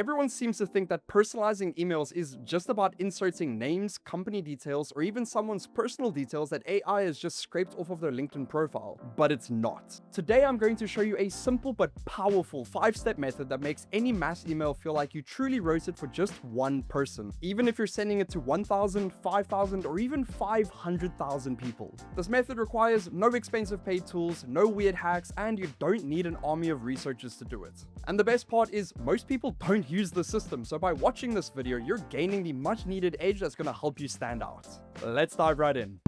Everyone seems to think that personalizing emails is just about inserting names, company details, or even someone's personal details that AI has just scraped off of their LinkedIn profile, but it's not. Today, I'm going to show you a simple but powerful 5-step method that makes any mass email feel like you truly wrote it for just one person, even if you're sending it to 1,000, 5,000, or even 500,000 people. This method requires no expensive paid tools, no weird hacks, and you don't need an army of researchers to do it. And the best part is most people don't use the system, so by watching this video, you're gaining the much needed edge that's going to help you stand out. Let's dive right in.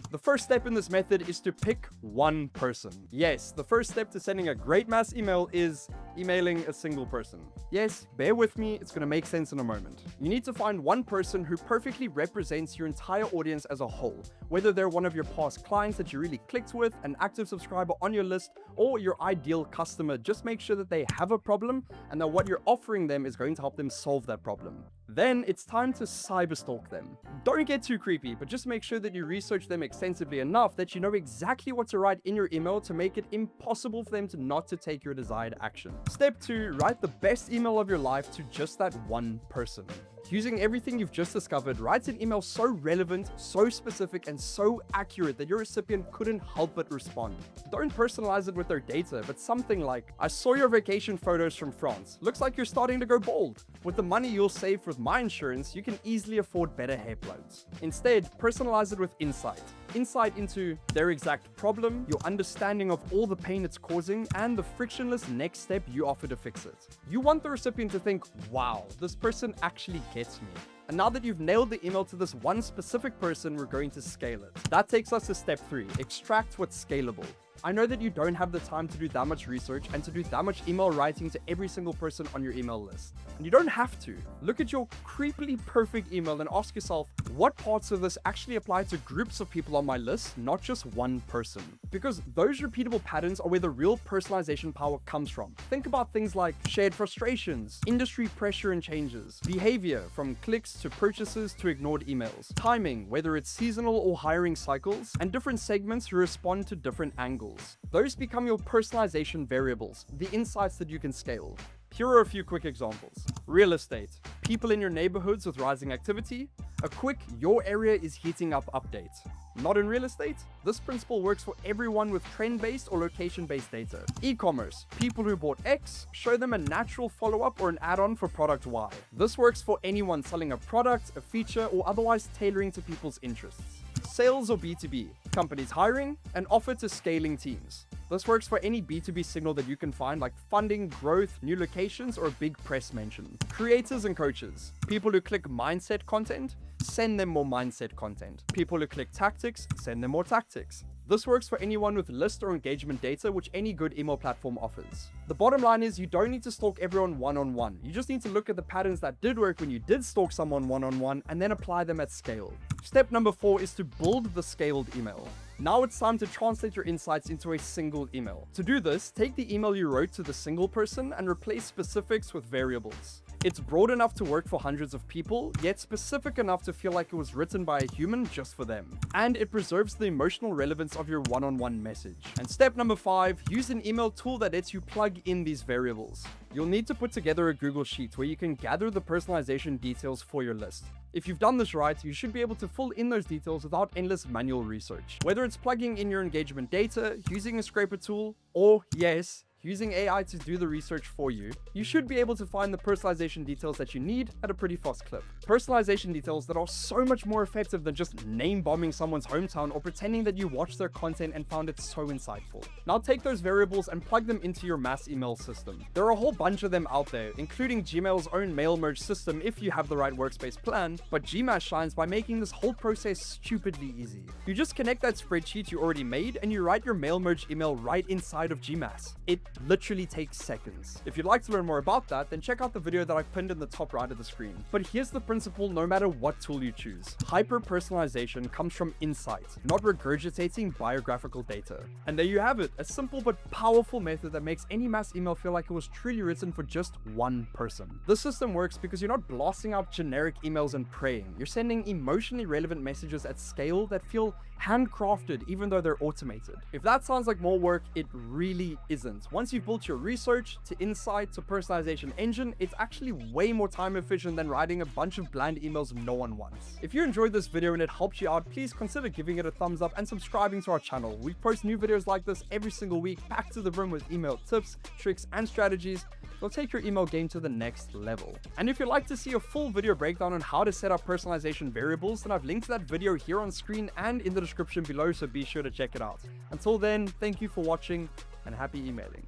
The first step in this method is to pick one person. Yes, the first step to sending a great mass email is emailing a single person. Yes, bear with me, it's going to make sense in a moment. You need to find one person who perfectly represents your entire audience as a whole, whether they're one of your past clients that you really clicked with, an active subscriber on your list, or your ideal customer. Just make sure that they have a problem and that what you're offering them is going to help them solve that problem. Then it's time to cyberstalk them. Don't get too creepy, but just make sure that you research them extensively enough that you know exactly what to write in your email to make it impossible for them to not to take your desired action. Step 2, write the best email of your life to just that one person. Using everything you've just discovered, write an email so relevant, so specific, and so accurate that your recipient couldn't help but respond. Don't personalize it with their data, but something like, I saw your vacation photos from France. Looks like you're starting to go bald. With the money you'll save with my insurance, you can easily afford better hair plugs. Instead, personalize it with insight. Insight into their exact problem, your understanding of all the pain it's causing, and the frictionless next step you offer to fix it. You want the recipient to think, wow, this person actually gets me. And now that you've nailed the email to this one specific person, we're going to scale it. That takes us to step 3, extract what's scalable. I know that you don't have the time to do that much research and to do that much email writing to every single person on your email list. And you don't have to. Look at your creepily perfect email and ask yourself, what parts of this actually apply to groups of people on my list, not just one person? Because those repeatable patterns are where the real personalization power comes from. Think about things like shared frustrations, industry pressure and changes, behavior from clicks to purchases to ignored emails, timing, whether it's seasonal or hiring cycles, and different segments who respond to different angles. Those become your personalization variables, the insights that you can scale. Here are a few quick examples. Real estate, people in your neighborhoods with rising activity, a quick your area is heating up update. Not in real estate? This principle works for everyone with trend-based or location-based data. E-commerce, people who bought X, show them a natural follow-up or an add-on for product Y. This works for anyone selling a product, a feature, or otherwise tailoring to people's interests. Sales or B2B, companies hiring, and offer to scaling teams. This works for any B2B signal that you can find, like funding, growth, new locations, or a big press mention. Creators and coaches, people who click mindset content, send them more mindset content. People who click tactics, send them more tactics. This works for anyone with list or engagement data, which any good email platform offers. The bottom line is you don't need to stalk everyone one-on-one. You just need to look at the patterns that did work when you did stalk someone one-on-one and then apply them at scale. Step number 4 is to build the scaled email. Now it's time to translate your insights into a single email. To do this, take the email you wrote to the single person and replace specifics with variables. It's broad enough to work for hundreds of people, yet specific enough to feel like it was written by a human just for them. And it preserves the emotional relevance of your one-on-one message. And step number 5, use an email tool that lets you plug in these variables. You'll need to put together a Google Sheet where you can gather the personalization details for your list. If you've done this right, you should be able to fill in those details without endless manual research. Whether it's plugging in your engagement data, using a scraper tool, or yes, using AI to do the research for you, you should be able to find the personalization details that you need at a pretty fast clip. Personalization details that are so much more effective than just name bombing someone's hometown or pretending that you watched their content and found it so insightful. Now take those variables and plug them into your mass email system. There are a whole bunch of them out there, including Gmail's own mail merge system if you have the right workspace plan, but GMass shines by making this whole process stupidly easy. You just connect that spreadsheet you already made and you write your mail merge email right inside of GMass. It literally takes seconds. If you'd like to learn more about that, then check out the video that I've pinned in the top right of the screen. But here's the principle no matter what tool you choose. Hyper-personalization comes from insight, not regurgitating biographical data. And there you have it, a simple but powerful method that makes any mass email feel like it was truly written for just one person. This system works because you're not blasting out generic emails and praying. You're sending emotionally relevant messages at scale that feel handcrafted, even though they're automated. If that sounds like more work, it really isn't. Once you've built your research to insight to personalization engine, it's actually way more time efficient than writing a bunch of bland emails no one wants. If you enjoyed this video and it helped you out, please consider giving it a thumbs up and subscribing to our channel. We post new videos like this every single week, packed to the brim with email tips, tricks, and strategies. They'll take your email game to the next level. And if you'd like to see a full video breakdown on how to set up personalization variables, then I've linked to that video here on screen and in the description below, so be sure to check it out. Until then, thank you for watching and happy emailing.